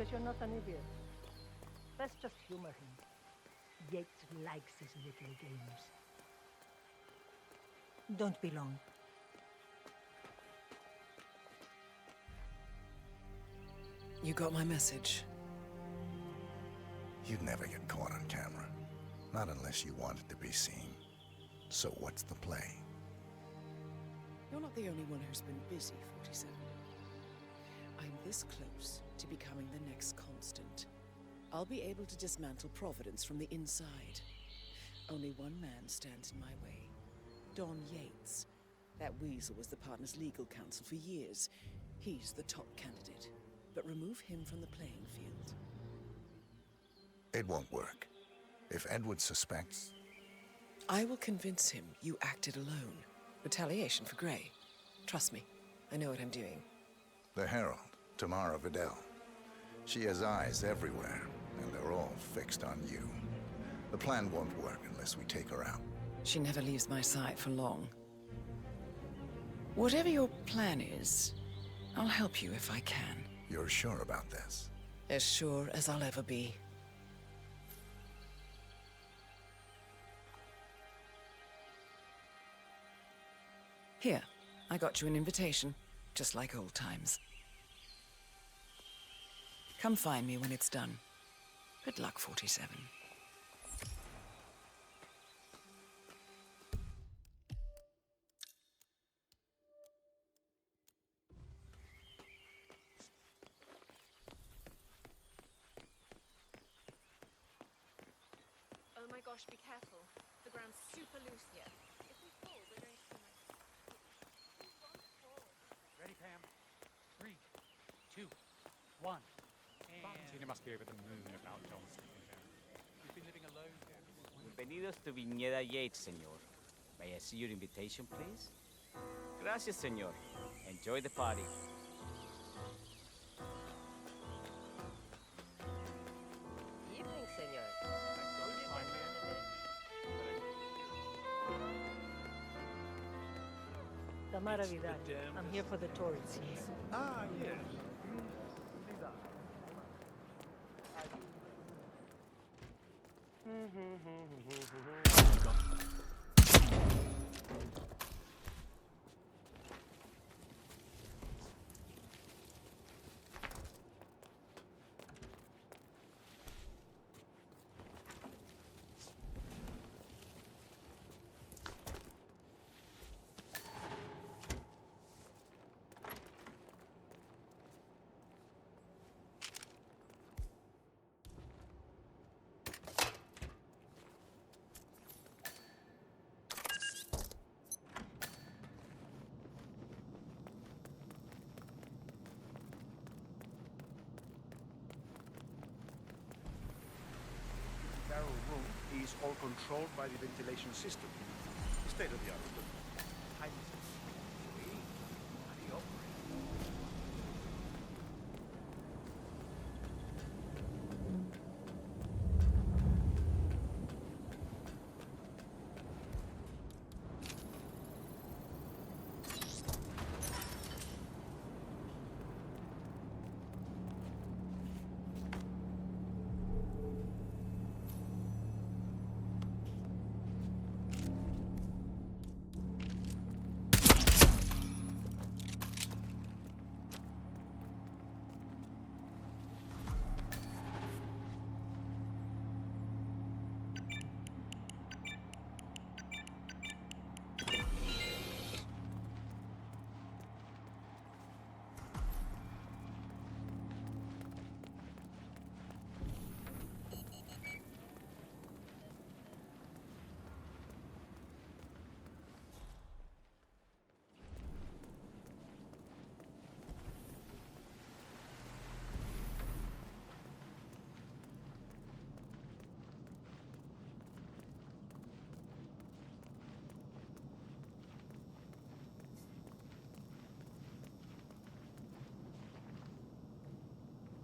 guess you're not an idiot. Let's just humor him. Yates likes his little games. Don't be long. You got my message. You'd never get caught on camera. Not unless you wanted to be seen. So what's the play? You're not the only one who's been busy, 47. I'm this close to becoming the next constant. I'll be able to dismantle Providence from the inside. Only one man stands in my way. Don Yates. That weasel was the partner's legal counsel for years. He's the top candidate. But remove him from the playing field. It won't work. If Edward suspects... I will convince him you acted alone. Retaliation for Gray. Trust me, I know what I'm doing. The Herald, Tamara Vidal. She has eyes everywhere, and they're all fixed on you. The plan won't work unless we take her out. She never leaves my side for long. Whatever your plan is, I'll help you if I can. You're sure about this? As sure as I'll ever be. Here, I got you an invitation, just like old times. Come find me when it's done. Good luck, 47. Oh my gosh, be careful. The ground's super loose here. If we fall, we're going to... We won't fall. Ready, Pam? 3, 2, 1. Tina must be over the moon about John sleeping there. You've been living alone here. Bienvenidos to Viñeda Yates, señor. May I see your invitation, please? Gracias, señor. Enjoy the party. Evening, senor. Tamara Vidal. I'm here for the tourists. Ah, yes. Barrel room is all controlled by the ventilation system. State of the art. Highly sensitive. How do you operate?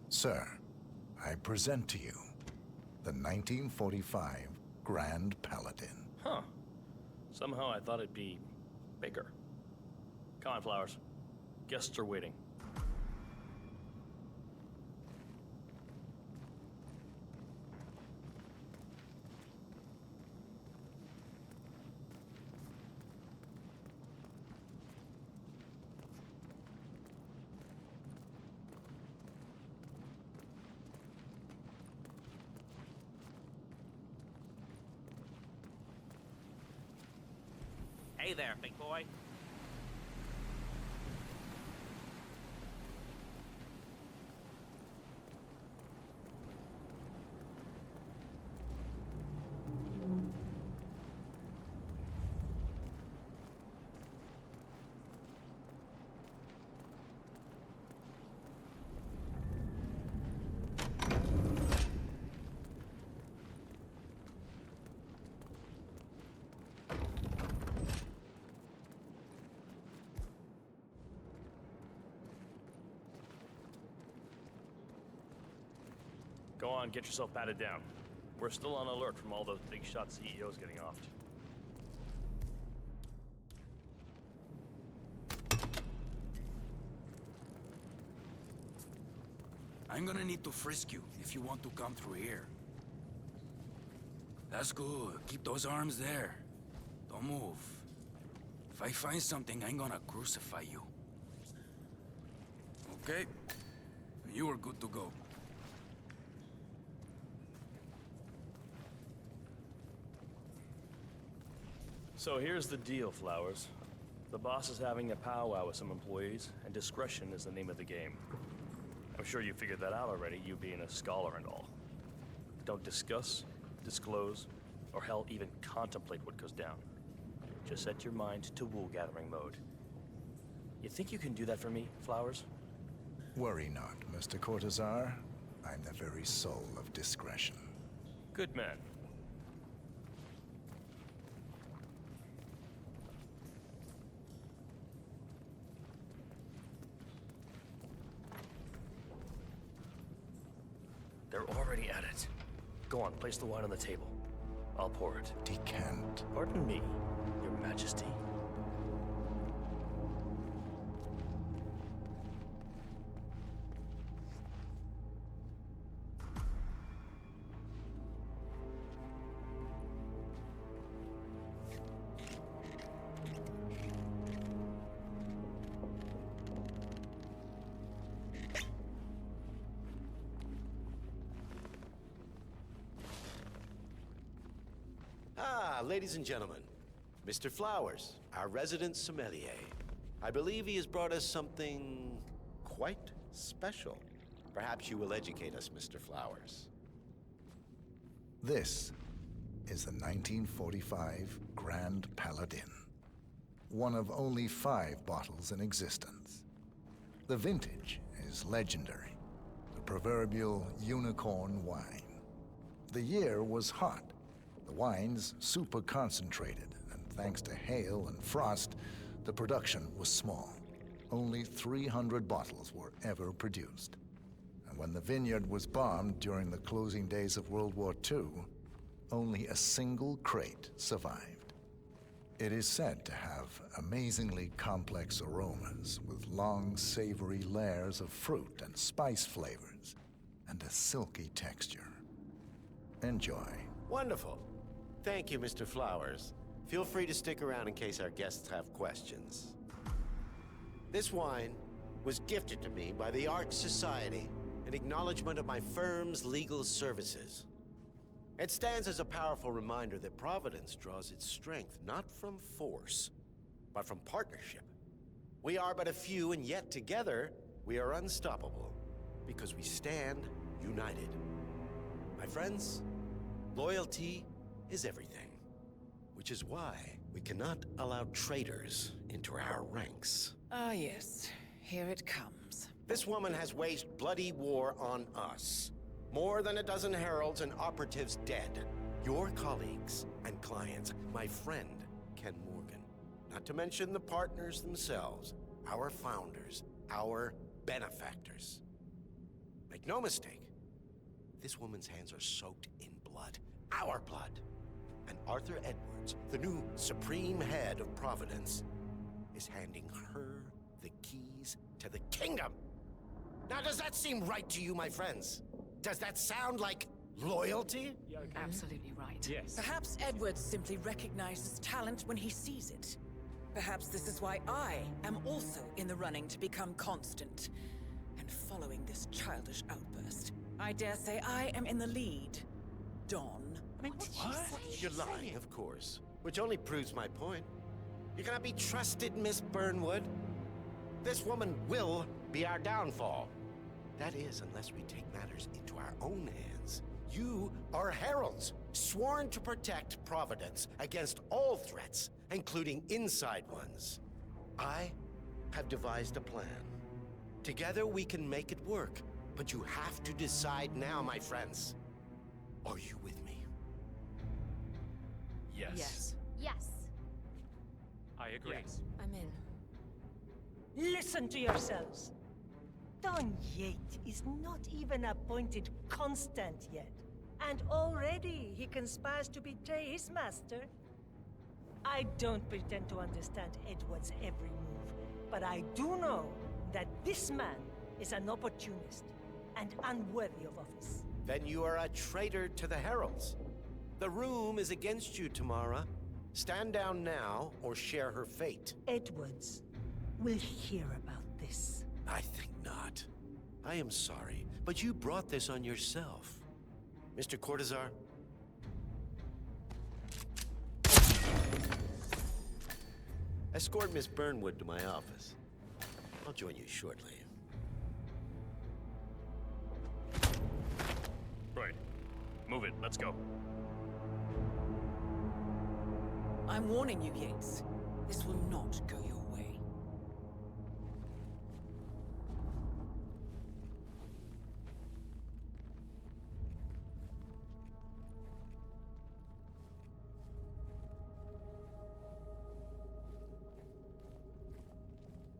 Sir, I present to you the 1945 Grand Paladin. Huh. Somehow I thought it'd be bigger. Come on, Flowers. Guests are waiting. Hey there, big boy. Go on, get yourself patted down. We're still on alert from all those big shot CEOs getting offed. I'm gonna need to frisk you if you want to come through here. That's good. Keep those arms there. Don't move. If I find something, I'm gonna crucify you. Okay? You are good to go. So here's the deal, Flowers. The boss is having a powwow with some employees, and discretion is the name of the game. I'm sure you figured that out already, you being a scholar and all. Don't discuss, disclose, or hell, even contemplate what goes down. Just set your mind to wool-gathering mode. You think you can do that for me, Flowers? Worry not, Mr. Cortazar. I'm the very soul of discretion. Good man. They're already at it. Go on, place the wine on the table. I'll pour it. Decant. Pardon me, Your Majesty. Ladies and gentlemen, Mr. Flowers, our resident sommelier. I believe he has brought us something quite special. Perhaps you will educate us, Mr. Flowers. This is the 1945 Grand Paladin. One of only 5 bottles in existence. The vintage is legendary. The proverbial unicorn wine. The year was hot. The wine's super concentrated, and thanks to hail and frost, the production was small. Only 300 bottles were ever produced. And when the vineyard was bombed during the closing days of World War II, only a single crate survived. It is said to have amazingly complex aromas with long, savory layers of fruit and spice flavors, and a silky texture. Enjoy. Wonderful. Thank you, Mr. Flowers. Feel free to stick around in case our guests have questions. This wine was gifted to me by the Art Society in acknowledgement of my firm's legal services. It stands as a powerful reminder that Providence draws its strength not from force, but from partnership. We are but a few, and yet together we are unstoppable because we stand united. My friends, loyalty is everything, which is why we cannot allow traitors into our ranks. Ah, yes. Here it comes. This woman has waged bloody war on us. More than a dozen heralds and operatives dead. Your colleagues and clients, my friend, Ken Morgan. Not to mention the partners themselves, our founders, our benefactors. Make no mistake, this woman's hands are soaked in blood. Our blood. And Arthur Edwards, the new supreme head of Providence, is handing her the keys to the kingdom. Now, does that seem right to you, my friends? Does that sound like loyalty? Absolutely right. Yes. Perhaps Edwards simply recognizes talent when he sees it. Perhaps this is why I am also in the running to become constant. And following this childish outburst, I dare say I am in the lead. Dawn. What? You're lying, of course. Which only proves my point. You cannot be trusted, Miss Burnwood. This woman will be our downfall. That is, unless we take matters into our own hands. You are heralds, sworn to protect Providence against all threats, including inside ones. I have devised a plan. Together we can make it work, but you have to decide now, my friends. Are you with me? Yes. Yes. Yes. I agree. Yes. I'm in. Listen to yourselves. Don Yates is not even appointed constant yet. And already he conspires to betray his master. I don't pretend to understand Edward's every move, but I do know that this man is an opportunist and unworthy of office. Then you are a traitor to the heralds. The room is against you, Tamara. Stand down now or share her fate. Edwards will hear about this. I think not. I am sorry, but you brought this on yourself. Mr. Cortazar? Escort Miss Burnwood to my office. I'll join you shortly. Right. Move it. Let's go. I'm warning you, Yates. This will not go your way.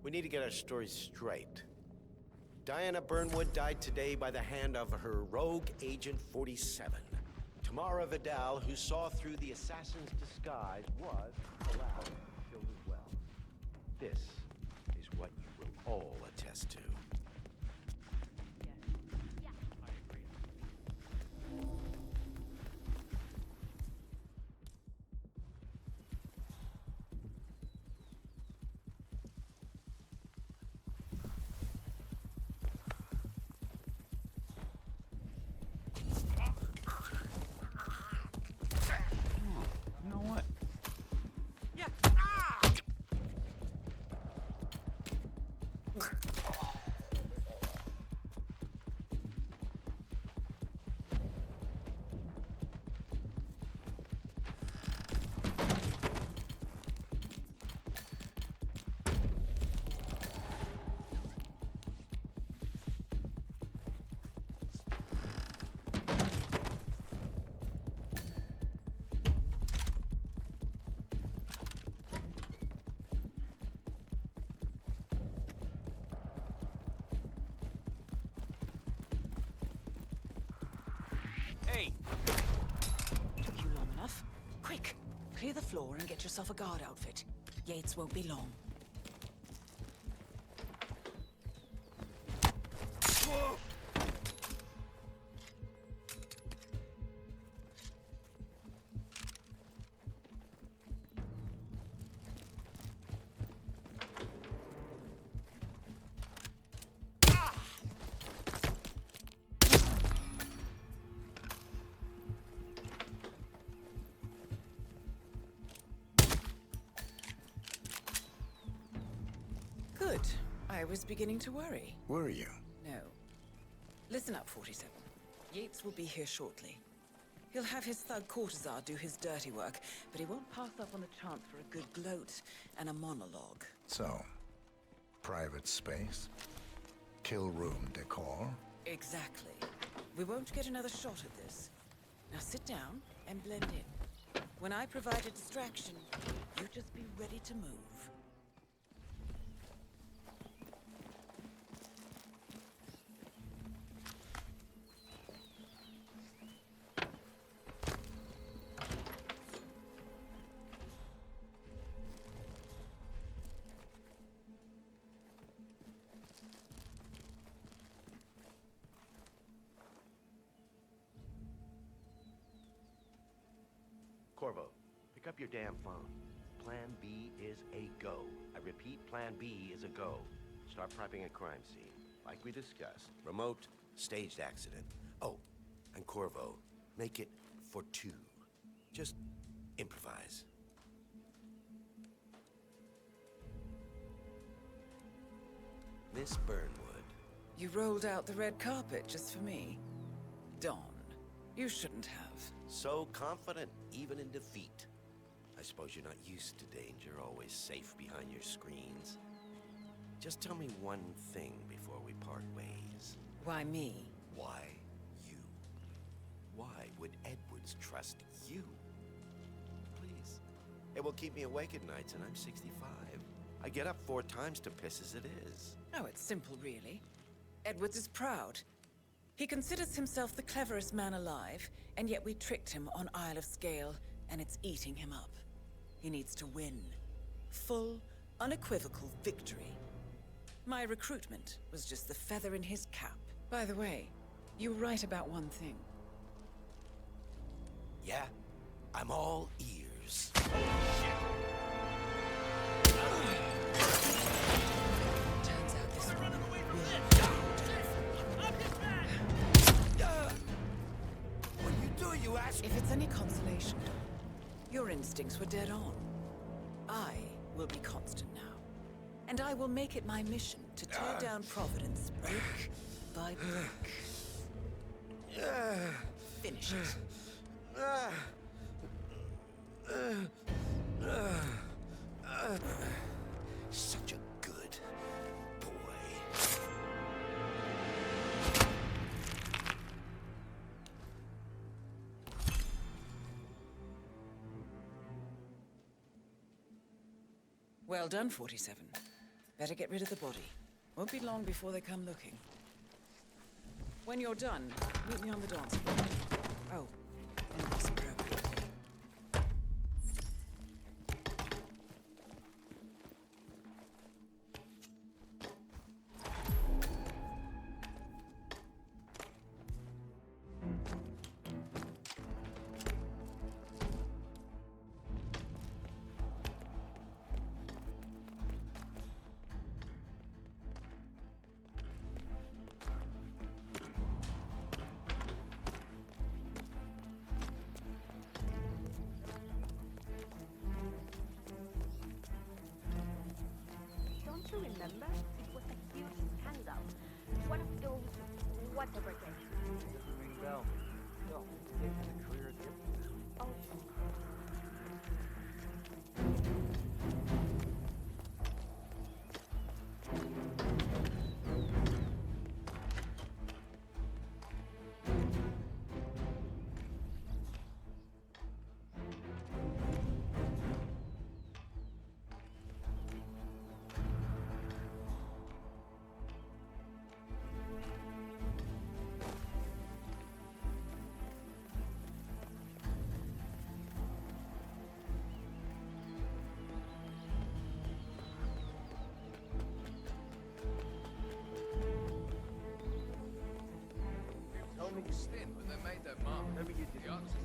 We need to get our story straight. Diana Burnwood died today by the hand of her rogue Agent 47. Tamara Vidal, who saw through the assassin's disguise, was allowed killed as well. This is what you will all attest to. I agree. You know what? Hey! Took you long enough? Quick, clear the floor and get yourself a guard outfit. Yates won't be long. Good. I was beginning to worry. Were you? No. Listen up, 47. Yates will be here shortly. He'll have his thug Cortazar do his dirty work, but he won't pass up on the chance for a good gloat and a monologue. So, private space? Kill room decor? Exactly. We won't get another shot at this. Now sit down and blend in. When I provide a distraction, you just be ready to move. Corvo, pick up your damn phone. Plan B is a go. I repeat, Plan B is a go. Start prepping a crime scene. Like we discussed. Remote, staged accident. Oh, and Corvo, make it for two. Just improvise. Miss Burnwood. You rolled out the red carpet just for me? Don, you shouldn't have. So confident, even in defeat. I suppose you're not used to danger, always safe behind your screens. Just tell me one thing before we part ways. Why me? Why you? Why would Edwards trust you? Please. It will keep me awake at nights, and I'm 65. I get up 4 times to piss as it is. Oh, it's simple, really. Edwards is proud. He considers himself the cleverest man alive, and yet we tricked him on Isle of Scale, and it's eating him up. He needs to win. Full, unequivocal victory. My recruitment was just the feather in his cap. By the way, you were right about one thing. Yeah? I'm all ears. Turns out this one will What you do, you ask? If it's any consolation, your instincts were dead on. I will be constant now. And I will make it my mission to tear down Providence brick by brick. Finish it. Such a good boy. Well done, 47. Better get rid of the body. Won't be long before they come looking. When you're done, meet me on the dance floor. Oh, and this program. Don't you remember? It was a huge scandal. One of those whatever days. Ring bell. No, it's a career gift. Oh. Stint when they made that mark. Maybe you did. The art society.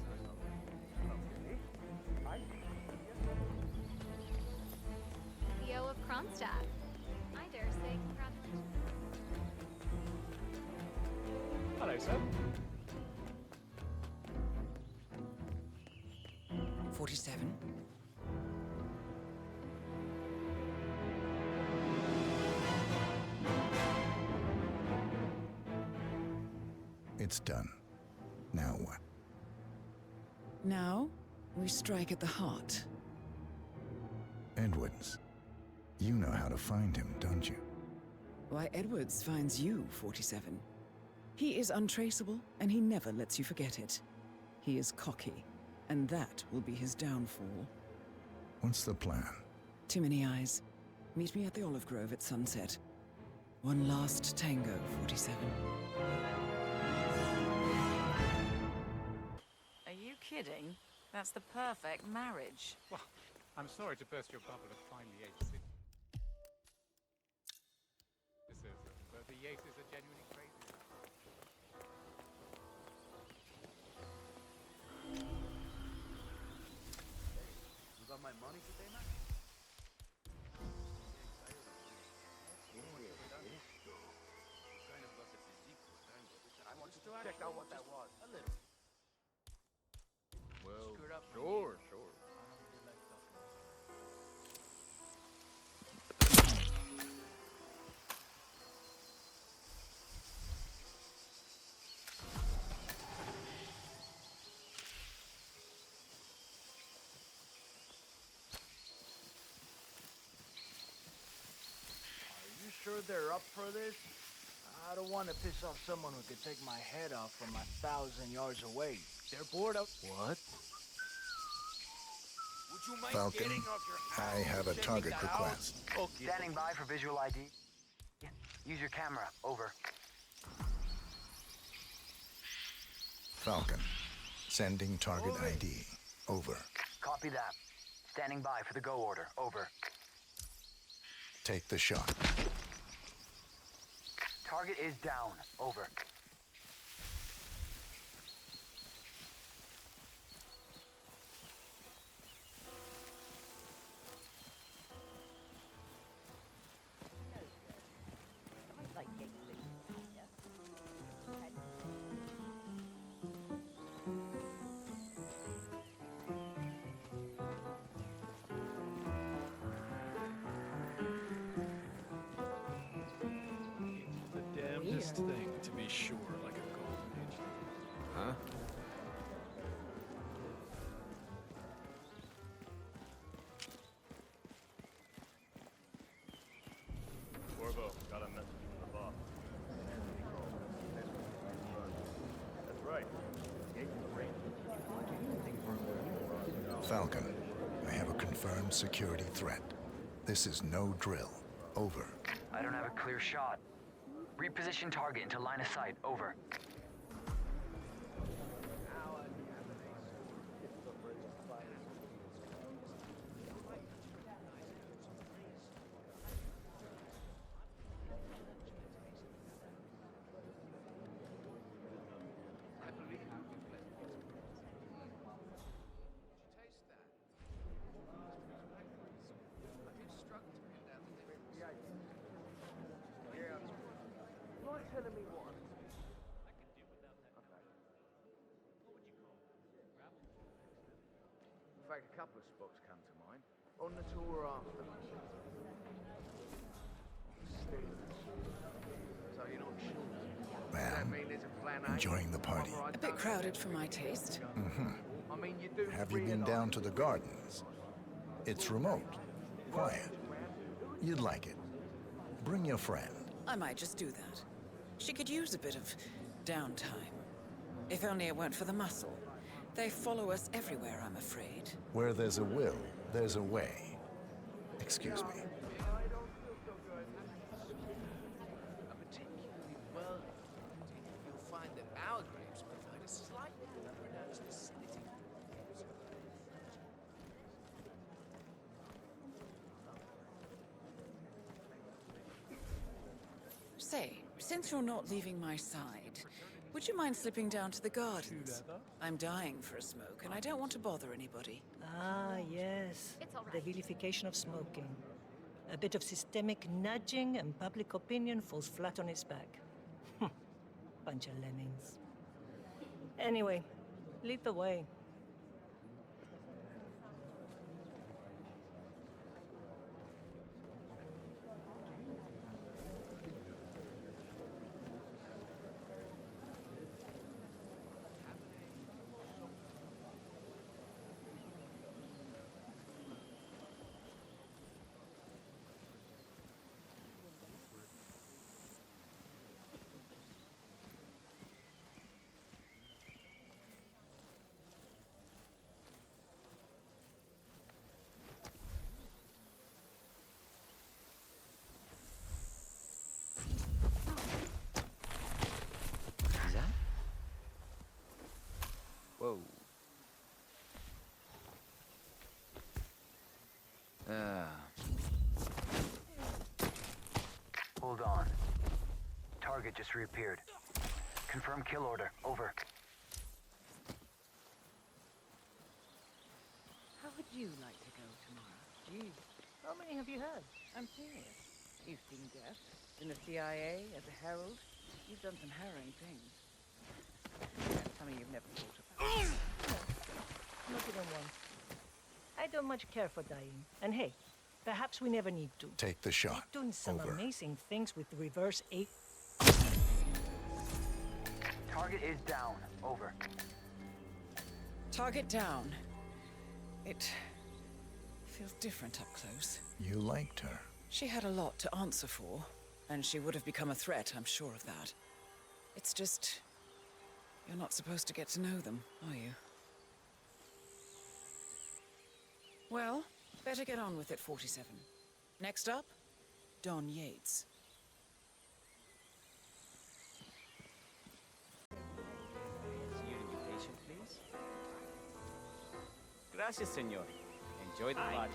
Leo of Kronstadt. I dare say congratulations. Hello, sir. 47. It's done. Now what? Now, we strike at the heart. Edwards. You know how to find him, don't you? Why, Edwards finds you, 47. He is untraceable, and he never lets you forget it. He is cocky, and that will be his downfall. What's the plan? Too many eyes. Meet me at the Olive Grove at sunset. One last tango, 47. Are you kidding? That's the perfect marriage. Well, I'm sorry to burst your bubble of finely aged city. But the Yates is a genuinely crazy. You got my money today, man? I want to check out what that was. A little. Well, Screwed up. sure. sure they're up for this? I don't want to piss off someone who could take my head off from 1,000 yards away. They're bored of... What? Would you mind Falcon, getting off your I have a target request. Okay. Standing by for visual ID. Use your camera. Over. Falcon, sending target ID. Over. Copy that. Standing by for the go order. Over. Take the shot. Target is down. Over. Damnedest thing, to be sure, like a golden age. Huh? Corvo, got a message from the boss. That's right. Falcon, I have a confirmed security threat. This is no drill. Over. I don't have a clear shot. Reposition target into line of sight. Over. In fact, a couple of spots come to mind. On the tour after. So you're not sure? Does that mean there's a plan A? Enjoying the party. A bit crowded for my taste. I mean, you do Have you been down to the gardens? It's remote. Quiet. You'd like it. Bring your friend. I might just do that. She could use a bit of downtime. If only it weren't for the muscle. They follow us everywhere, I'm afraid. Where there's a will, there's a way. Excuse me. Well, you'll find that our grapes provide a slightly more pronounced acidity. Say, since you're not leaving my side, would you mind slipping down to the gardens? I'm dying for a smoke, and I don't want to bother anybody. Ah, yes. The vilification of smoking. A bit of systemic nudging and public opinion falls flat on its back. Bunch of lemmings. Anyway, lead the way. Whoa. Hold on. Target just reappeared. Confirm kill order. Over. How would you like to go tomorrow? Geez, how many have you had? I'm serious. You've seen death. In the CIA, as a herald. You've done some harrowing things. That's something you've never thought about. Not even one. I don't much care for dying. And hey, perhaps we never need to. Take the shot. We're doing some Over. amazing things with the reverse 8. Target is down. Over. Target down. It feels different up close. You liked her. She had a lot to answer for. And she would have become a threat, I'm sure of that. It's just... you're not supposed to get to know them, are you? Well, better get on with it, 47. Next up, Don Yates. Your invitation, please. Gracias, señor. Enjoy the party.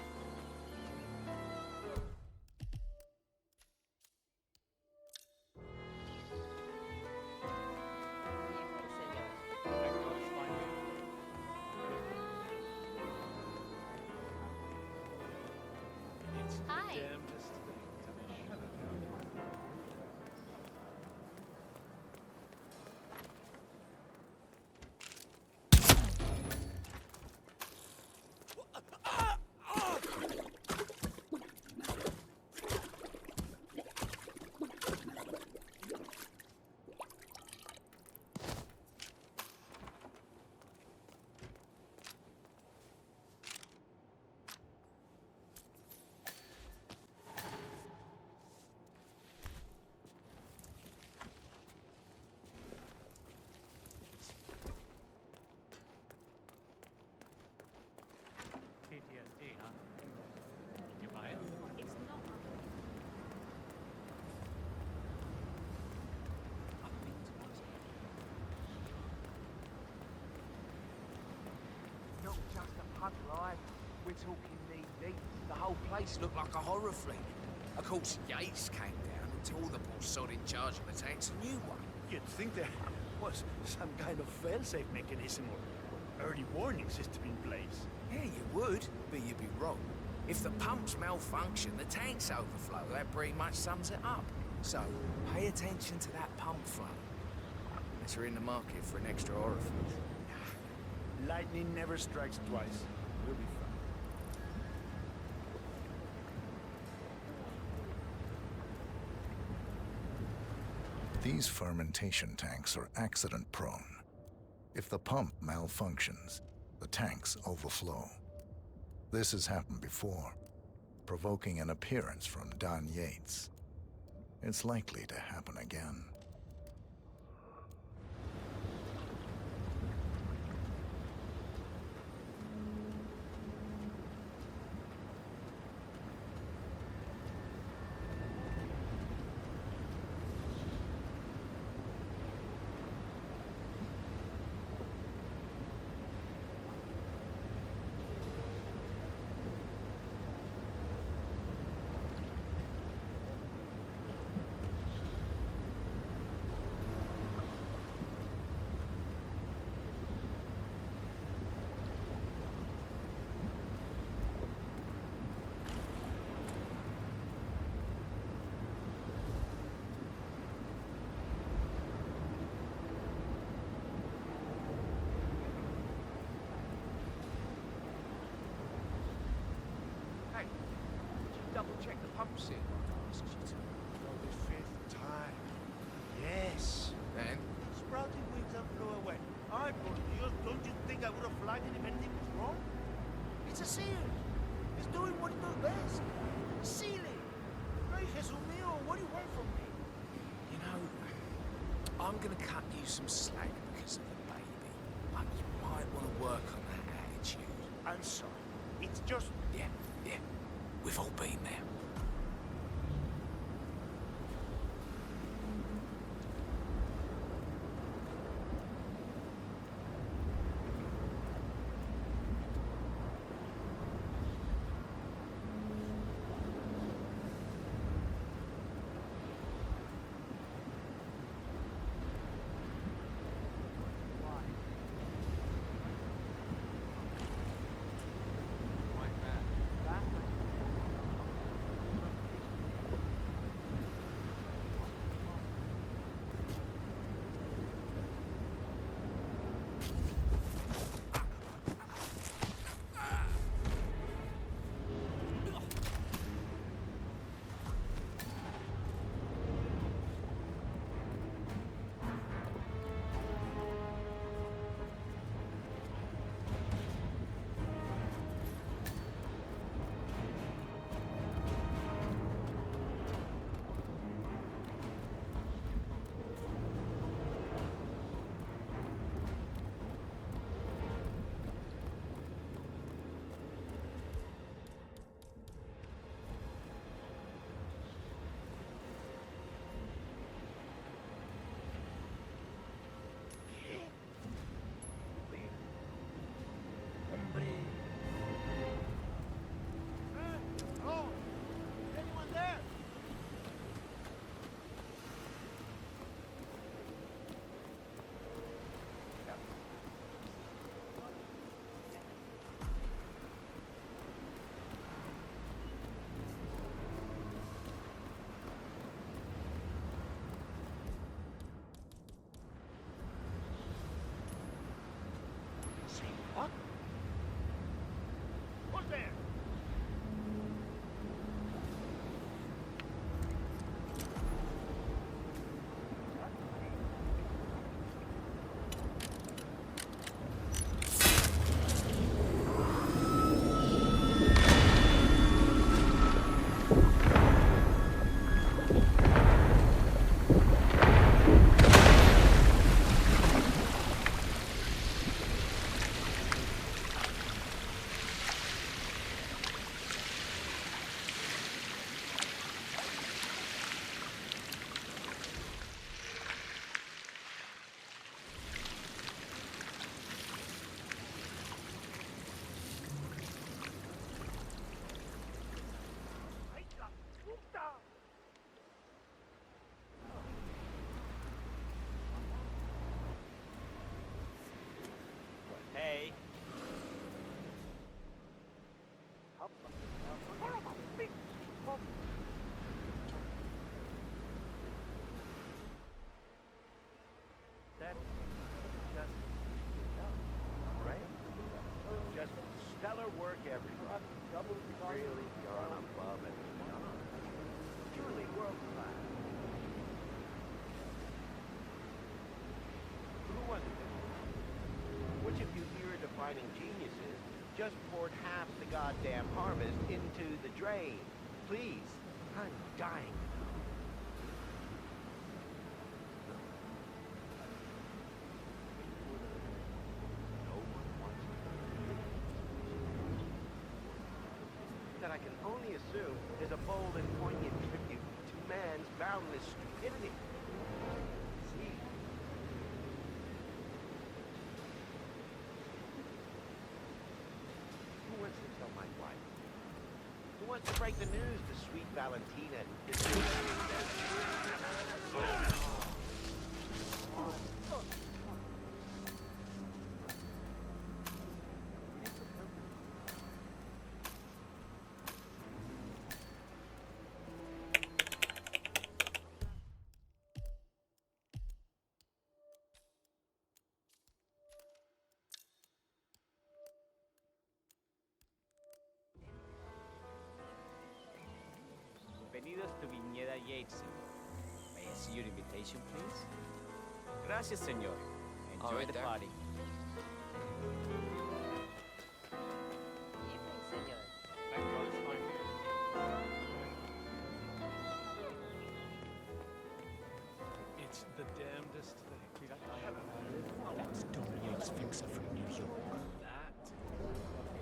Hi. PTSD, huh? You buy it? It's not. Not just a pub life. We're talking knee-deep. The whole place looked like a horror flick. Of course, Yates came down and tore the boss sod in charge of the tanks a new one. You'd think there was some kind of fail-safe mechanism or early warning system in place. Yeah, you would, but you'd be wrong. If the pumps malfunction, the tanks overflow. That pretty much sums it up. So, pay attention to that pump flow. Unless you're in the market for an extra orifice. Lightning never strikes twice. We'll be fine. These fermentation tanks are accident-prone. If the pump malfunctions, the tanks overflow. This has happened before, provoking an appearance from Don Yates. It's likely to happen again. Hey, did you double-check the pump seal like I asked you to? For the 5th time. Yes. And? Sprouting wings and flew away. Ay, por Dios, don't you think I would have flagged it if anything was wrong? It's a seal. It's doing what it does best. Sealing. Ay, Jesus mío, what do you want from me? You know, I'm gonna cut you some slack because of the baby. But you might want to work on that attitude. I'm sorry. It's just... Yeah. We've all been there. That's just right? Just stellar work everywhere. Really gone above and beyond. Truly world class. Who wants it? Which of you era-defining geniuses just poured half the goddamn harvest into the drain? Please, I'm dying. That I can only assume is a bold and poignant tribute to man's boundless stupidity. See? Who wants to tell my wife? Who wants to break the news to sweet Valentina? Bienvenidos to Viñeda Yates, señor. May I see your invitation, please? Gracias, señor. Enjoy right, the there. party. Evening, senor. Thank God it's fine here. It's the damnedest thing. See that guy over there? That's Don Yates' fixer from New York. That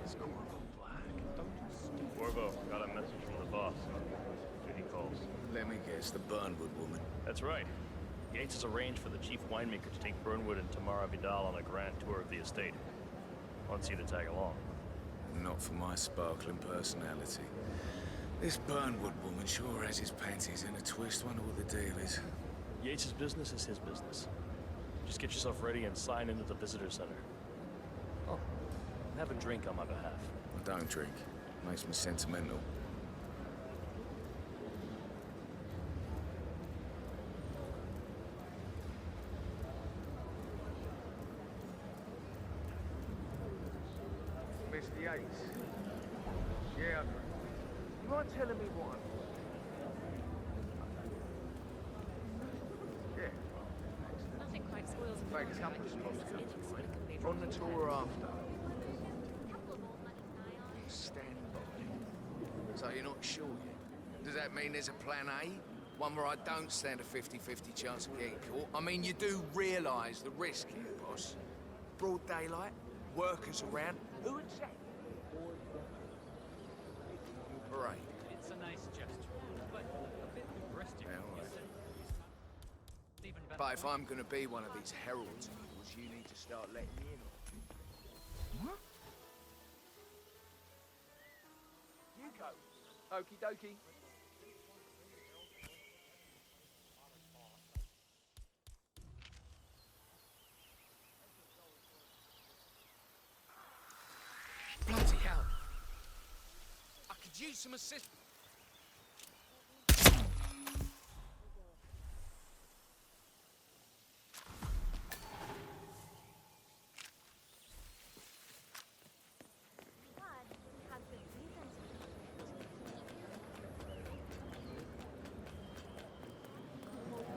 is Corvo Black. Don't you stop. Corvo, got a message from the boss. He calls. Let me guess, the Burnwood woman. That's right. Yates has arranged for the chief winemaker to take Burnwood and Tamara Vidal on a grand tour of the estate. Wants you to tag along. Not for my sparkling personality. This Burnwood woman sure has his panties in a twist. Wonder what the deal is. Yates' business is his business. Just get yourself ready and sign into the visitor center. Oh, and have a drink on my behalf. I don't drink. Makes me sentimental. Mr. Yates. Yeah, you mind telling me what? Yeah. Nothing quite spoils a Like a party couple of like spots this. comes to Inexplicably On the dramatic. tour after. Couple of old money nigh on. Stand by. So you're not sure yet? Does that mean there's a plan A? One where I don't stand a 50-50 chance of getting caught? I mean, you do realise the risk here, boss. Broad daylight, workers around. Who exactly? Parade. It's a nice gesture, but a bit aggressive. Yeah, all right. Even better. But if I'm gonna be one of these heralds of yours, you need to start letting me in on it. What? You go. Okie dokie. Bloody hell. I could use some assistance.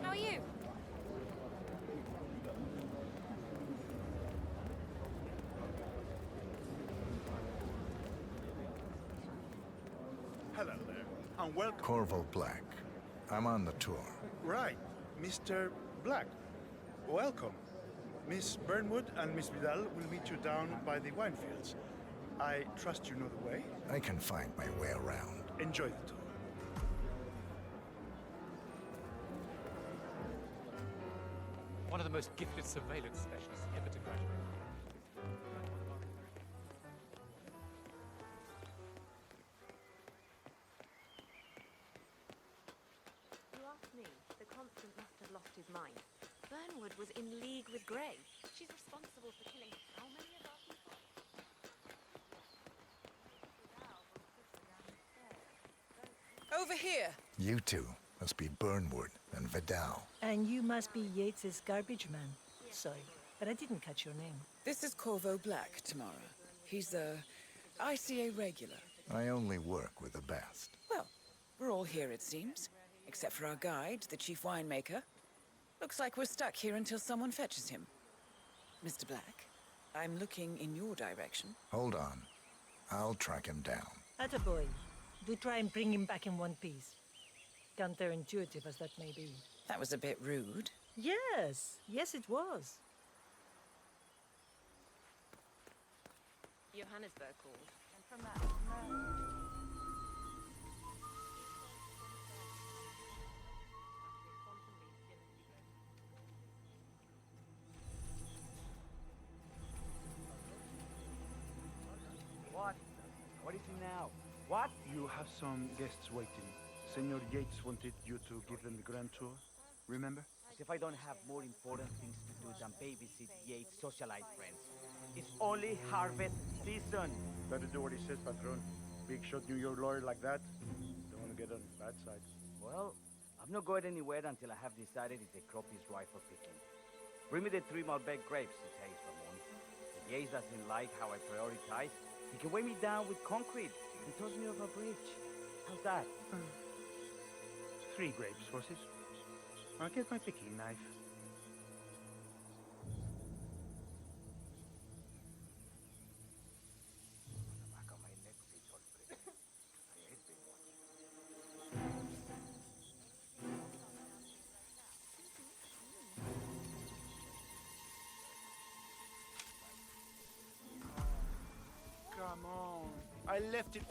How are you? Hello there, and welcome. Corvo Black. I'm on the tour. Right, Mr. Black. Welcome. Miss Burnwood and Miss Vidal will meet you down by the wine fields. I trust you know the way. I can find my way around. Enjoy the tour. One of the most gifted surveillance specialists ever to graduate. You ask me, the Constant must have lost his mind. Burnwood was in league with Grey. She's responsible for killing how many of our people? Vidal was Over here! You two must be Burnwood and Vidal. And you must be Yates's garbage man. Sorry, but I didn't catch your name. This is Corvo Black, Tamara. He's a ICA regular. I only work with the best. Well, we're all here, it seems. Except for our guide, the chief winemaker. Looks like we're stuck here until someone fetches him. Mr. Black, I'm looking in your direction. Hold on. I'll track him down. Attaboy. Do try and bring him back in one piece. Counterintuitive as that may be. That was a bit rude. Yes. Yes, it was. Johannesburg called. And from that, What? What is it now? What? You have some guests waiting. Senor Yates wanted you to give them the grand tour. Remember? As if I don't have more important things to do than babysit Yates' socialite friends. It's only harvest season. Better do what he says, Patron. Big shot New York lawyer like that. Don't want to get on his bad side. Well, I'm not going anywhere until I have decided if the crop is ripe for picking. Bring me the 3 Malbec grapes, he says, Ramon. If Yates doesn't like how I prioritize, he can weigh me down with concrete and toss me off a bridge. How's that? 3 grapes, horses. I'll get my picking knife. Come on. I left it.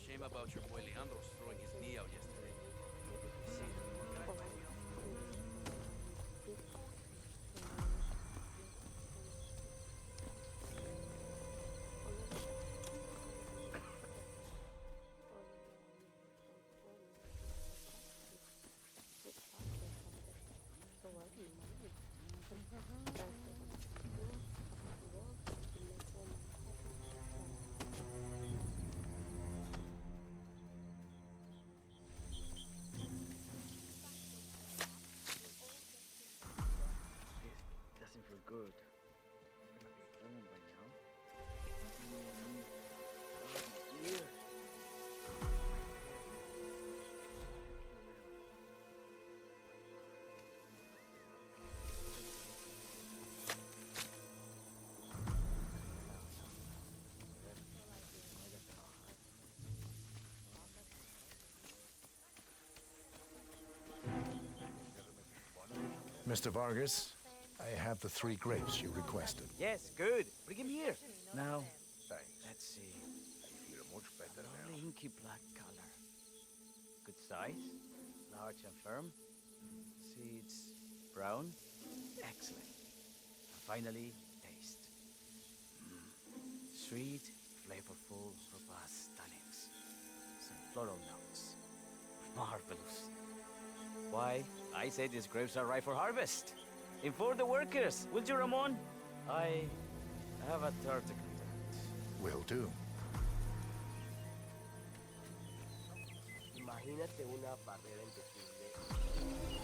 Shame about your boy Leandro's throwing his knee out yesterday. Doesn't feel good. Right now. Yeah. Mr. Vargas, I have the 3 grapes you requested. Yes, good. Bring him here. Now, Thanks. let's see. I feel much better now. Inky black color. Good size. Large and firm. Seeds brown. Excellent. And finally, taste. Sweet, flavorful, robust tannins. Some floral notes. Marvelous. Why, I say these grapes are ripe for harvest. Inform the workers, will you, Ramon? I have a third to conduct. Will do. Imagínate una barrera indecible.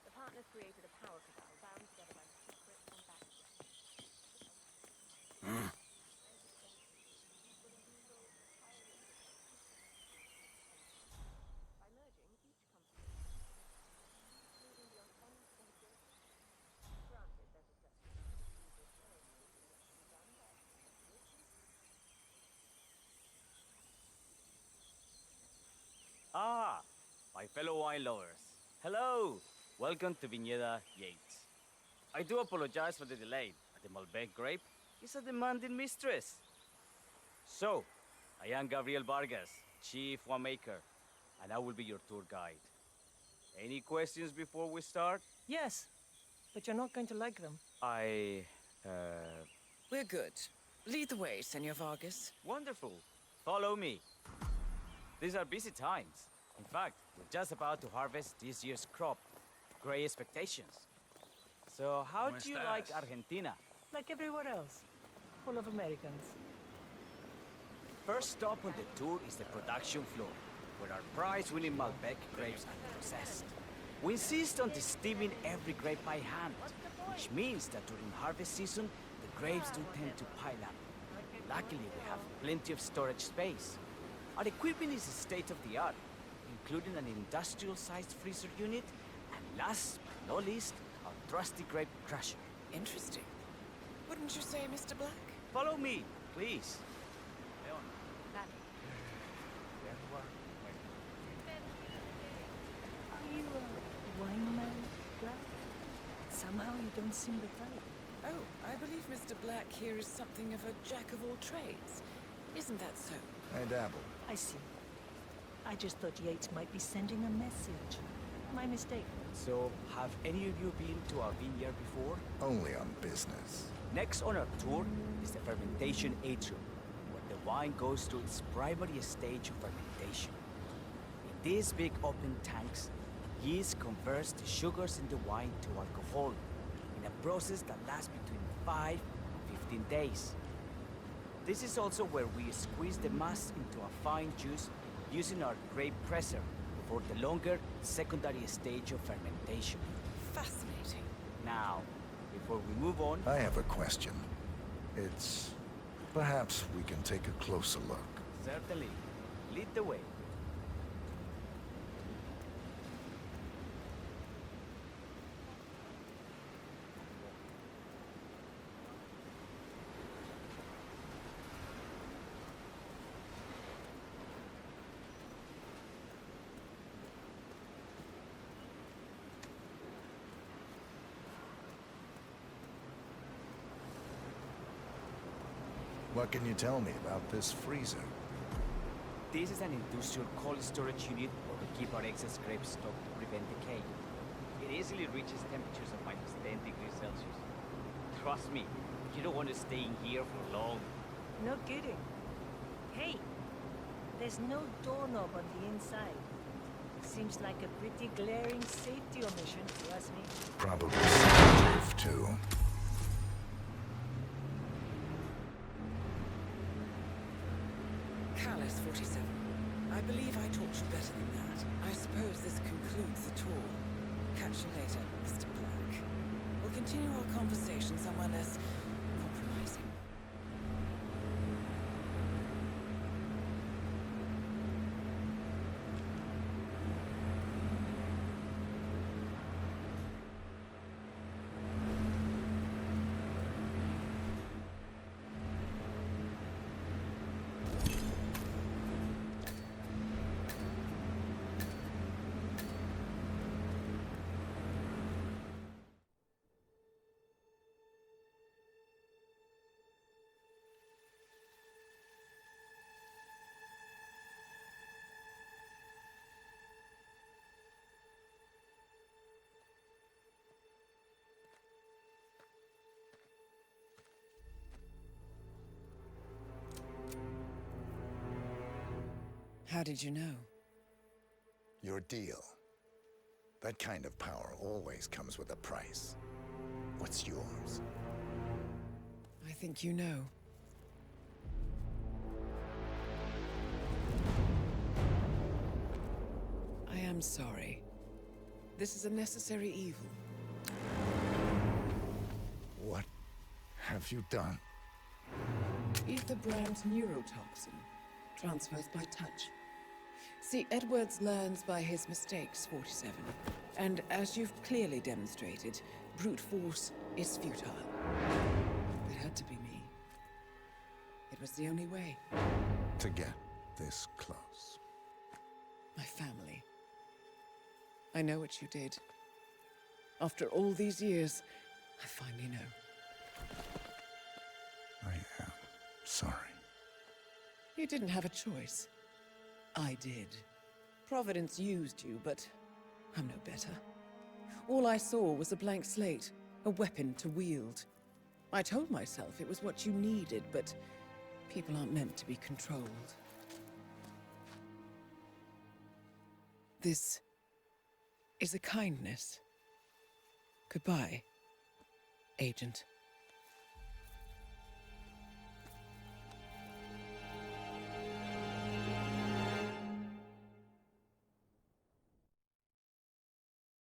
the partners created a power cabal bound together by secrets and background. By merging, each company, including the my fellow wine lovers. Hello! Welcome to Viñeda Yates. I do apologize for the delay, but the Malbec grape is a demanding mistress. So, I am Gabriel Vargas, Chief Winemaker, and I will be your tour guide. Any questions before we start? Yes, but you're not going to like them. We're good. Lead the way, Senor Vargas. Wonderful. Follow me. These are busy times. In fact, we're just about to harvest this year's crop. Great expectations. So how do you like Argentina? Like everywhere else. Full of Americans. First stop on the tour is the production floor, where our prize-winning Malbec grapes are processed. We insist on steaming every grape by hand, which means that during harvest season, the grapes do tend to pile up. Luckily, we have plenty of storage space. Our equipment is state-of-the-art, including an industrial-sized freezer unit, and last but not least, our trusty grape crusher. Interesting. Wouldn't you say, Mr. Black? Follow me, please. Are you a wine man, Black? Somehow you don't seem the type. Oh, I believe Mr. Black here is something of a jack-of-all-trades. Isn't that so? I dabble. I see. I just thought Yates might be sending a message. My mistake. So, have any of you been to our vineyard before? Only on business. Next on our tour is the fermentation atrium, where the wine goes through its primary stage of fermentation. In these big open tanks, yeast converts the sugars in the wine to alcohol, in a process that lasts between 5 and 15 days. This is also where we squeeze the mass into a fine juice using our grape presser for the longer secondary stage of fermentation. Fascinating. Now, before we move on... I have a question. Perhaps we can take a closer look. Certainly. Lead the way. What can you tell me about this freezer? This is an industrial cold storage unit where we keep our excess grape stock to prevent decay. It easily reaches temperatures of -10 degrees Celsius. Trust me, you don't want to stay in here for long. No kidding. Hey, there's no doorknob on the inside. Seems like a pretty glaring safety omission, if you ask me. Probably sensitive, too. Callus 47. I believe I taught you better than that. I suppose this concludes the tour. Catch you later, Mr. Black. We'll continue our conversation somewhere less compromising. How did you know? Your deal. That kind of power always comes with a price. What's yours? I think you know. I am sorry. This is a necessary evil. What have you done? Ether brand neurotoxin. Transfers by touch. See, Edwards learns by his mistakes, 47. And as you've clearly demonstrated, brute force is futile. It had to be me. It was the only way. To get this close. My family. I know what you did. After all these years, I finally know. I am sorry. You didn't have a choice. I did. Providence used you, but I'm no better. All I saw was a blank slate, a weapon to wield. I told myself it was what you needed, but people aren't meant to be controlled. This is a kindness. Goodbye, Agent.